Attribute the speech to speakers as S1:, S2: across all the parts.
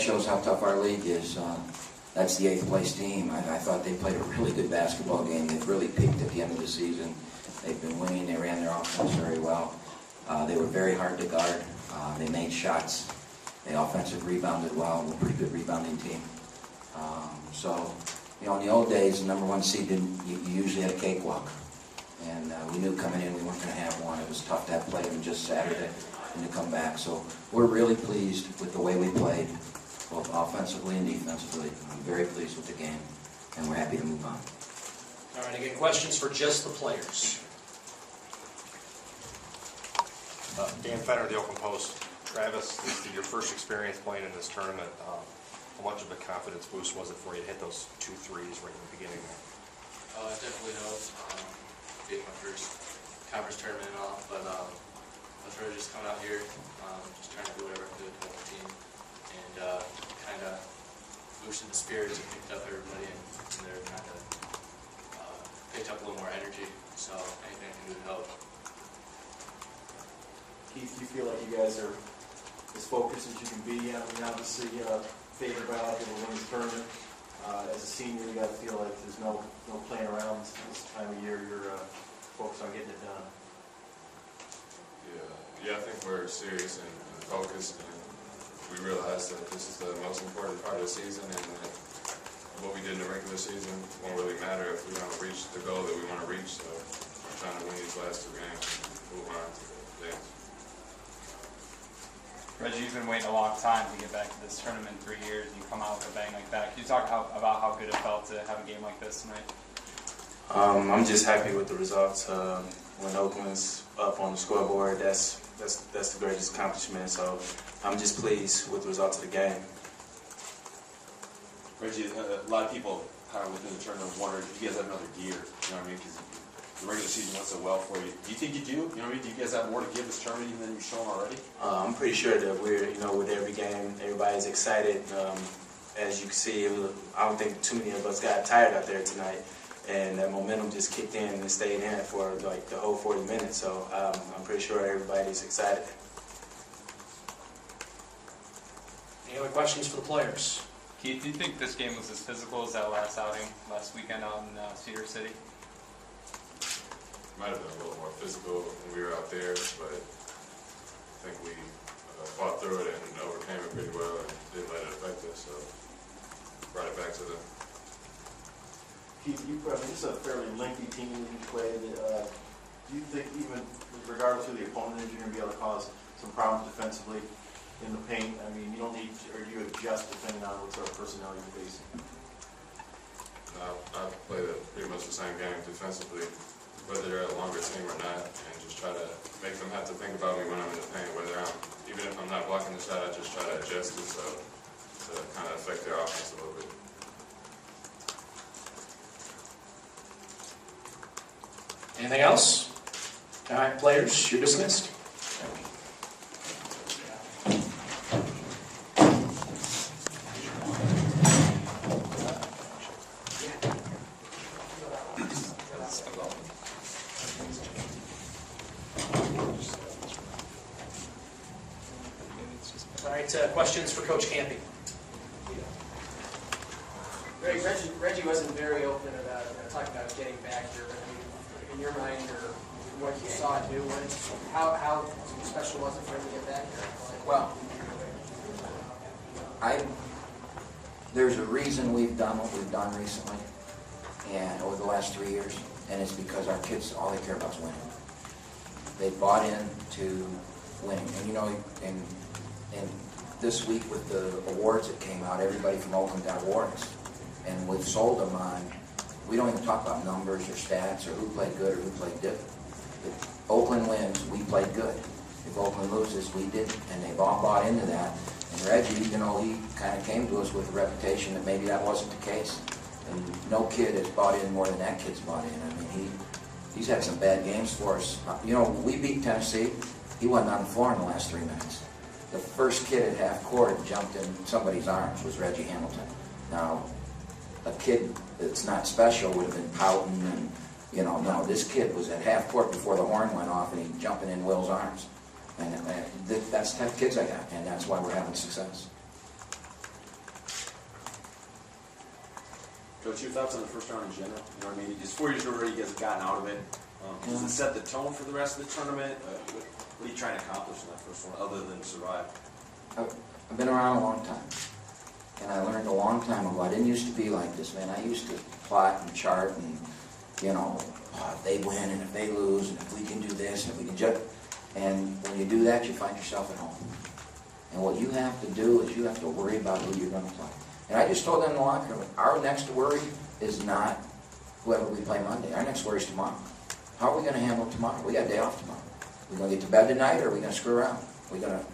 S1: shows how tough our league is. That's the 8th place team. I thought they played a really good basketball game. They've really peaked at the end of the season. They've been winning. They ran their offense very well. They were very hard to guard. They made shots. They offensive rebounded well. We're a pretty good rebounding team. So, you know, in the old days, the number 1 seed, you usually had a cakewalk. And we knew coming in we weren't going to have one. It was tough to have played them just Saturday and to come back. So we're really pleased with the way we played, both offensively and defensively. I'm very pleased with the game, and we're happy to move on.
S2: All right, again, questions for just the players.
S3: Dan Fenner, the Oakland Post. Travis, this is your first experience playing in this tournament. How much of a confidence boost was it for you to hit those 2 threes right in the beginning there?
S4: It definitely helped. Being my first conference tournament and all, but I was really just coming out here, just trying to do whatever I could to help the team, and kind of boosted the spirits and picked up everybody, and they're kind of picked up a little more energy. So anything I can do to help.
S5: Keith, do you feel like you guys are as focused as you can be? I mean, obviously, favored by a lot of people to win this tournament. As a senior, you got to feel like there's no playing around this time of year. You're focused on getting it done.
S6: Yeah, I think we're serious and focused, and we realize that this is the most important part of the season, and that what we did in the regular season won't really matter if we don't reach the goal that we want to reach. So we're trying to win these last 2 games and move on to the games.
S7: Reggie, you've been waiting a long time to get back to this tournament, 3 years, and you come out with a bang like that. Can you talk about how good it felt to have a game like this tonight?
S8: I'm just happy with the results. When Oakland's up on the scoreboard, that's the greatest accomplishment. So I'm just pleased with the results of the game.
S9: Reggie, a lot of people kind of within the tournament wondered if you guys have another gear. You know what I mean? Because the regular season went so well for you. Do you think you do? You know what I mean? Do you guys have more to give this tournament even than you've shown already?
S8: I'm pretty sure that we're, with every game, everybody's excited. As you can see, I don't think too many of us got tired out there tonight. And that momentum just kicked in and stayed in for like the whole 40 minutes. So I'm pretty sure everybody's excited.
S2: Any other questions for the players?
S7: Keith, do you think this game was as physical as that last outing last weekend out in Cedar City?
S6: Might have been a little more physical when we were out there, but I think we fought through it and overcame it pretty well and didn't let it affect us. So brought it back to them.
S5: Keith, this is a fairly lengthy team that you played. Do you think, even regardless of the opponent, you're going to be able to cause some problems defensively in the paint? I mean, you don't need, or do you adjust depending on what sort of personnel you're facing?
S6: I played pretty much the same game defensively, whether they're a longer team or not, and just try to make them have to think about me when I'm in the paint. Even if I'm not blocking the shot, I just try to adjust it to kind of affect their offense a little bit.
S2: Anything else? All right, players, you're dismissed. All right, questions for Coach Campy?
S10: Reggie wasn't very open about talking about getting back here. In your mind, or what you saw do, how special was it for him to get back here?
S1: Well, there's a reason we've done what we've done recently and over the last 3 years, and it's because our kids, all they care about is winning. They bought into winning. And and this week with the awards that came out, everybody from Oakland got awards. And we've sold them on, we don't even talk about numbers or stats or who played good or who played different. If Oakland wins, we played good. If Oakland loses, we didn't. And they've all bought into that. And Reggie, he kind of came to us with a reputation that maybe that wasn't the case. And no kid has bought in more than that kid's bought in. I mean, he's had some bad games for us. We beat Tennessee. He wasn't on the floor in the last 3 minutes. The first kid at half court jumped in somebody's arms was Reggie Hamilton. Now, a kid that's not special would have been pouting and, no, this kid was at half court before the horn went off and he's jumping in Will's arms. And that's the type of kids I got, and that's why we're having success.
S9: Coach, your thoughts on the first round in general? You know what I mean? Just 4 years already, you guys have gotten out of it. Does it set the tone for the rest of the tournament? What are you trying to accomplish in that first one, other than survive?
S1: I've been around a long time, and I learned a long time ago. I didn't used to be like this, man. I used to plot and chart and, you know, if they win and if they lose and if we can do this and if we can just... And when you do that, you find yourself at home. And what you have to do is you have to worry about who you're going to play. And I just told them in the locker room, our next worry is not whoever we play Monday. Our next worry is tomorrow. How are we going to handle tomorrow? We got a day off tomorrow. Are we going to get to bed tonight, or are we going to screw around? Are we going to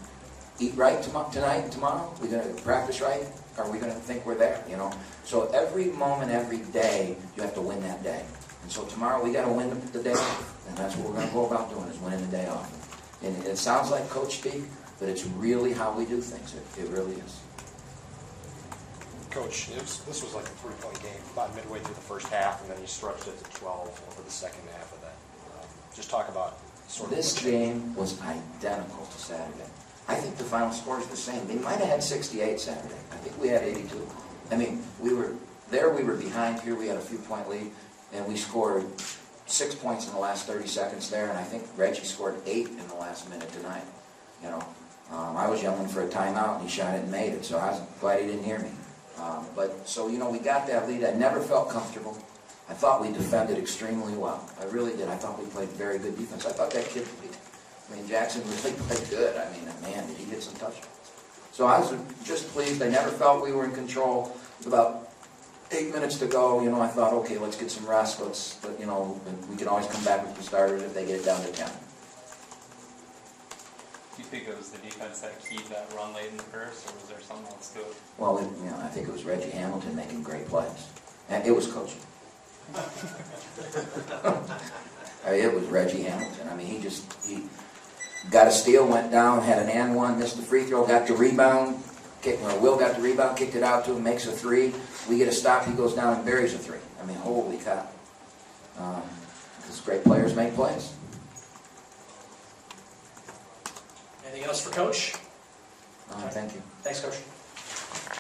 S1: eat right tonight and tomorrow? Are we going to practice right? Or are we going to think we're there, you know? So every moment, every day, you have to win that day. And so tomorrow we got to win the day off. And that's what we're going to go about doing, is winning the day off. And it sounds like coach speak, but it's really how we do things. It really is.
S3: Coach, this was like a 3-point game, about midway through the first half, and then you stretched it to 12 over the second half of that. Just talk about sort of...
S1: This game was identical to Saturday. I think the final score is the same. They might have had 68 Saturday. I think we had 82. I mean, we were behind. Here we had a few-point lead, and we scored 6 points in the last 30 seconds there, and I think Reggie scored 8 in the last minute tonight. You know, I was yelling for a timeout, and he shot it and made it, so I was glad he didn't hear me. So, you know, we got that lead. I never felt comfortable. I thought we defended extremely well. I really did. I thought we played very good defense. I thought that kid played, Jackson really played good. I mean, man, did he get some touchdowns. So I was just pleased. I never felt we were in control. With about 8 minutes to go, you know, I thought, okay, let's get some rest. You know, we can always come back with the starters if they get it down to 10.
S7: Do you think it was the defense that keyed that run late in the first, or was there something else to it?
S1: Well, you know, I think it was Reggie Hamilton making great plays. And it was coaching. I mean, it was Reggie Hamilton. I mean, he got a steal, went down, had an and one, missed the free throw, got the rebound. Will got the rebound, kicked it out to him, makes a 3. We get a stop, he goes down and buries a 3. I mean, holy cow. Because great players make plays.
S2: Anything else for Coach?
S1: Thank you.
S2: Thanks, Coach.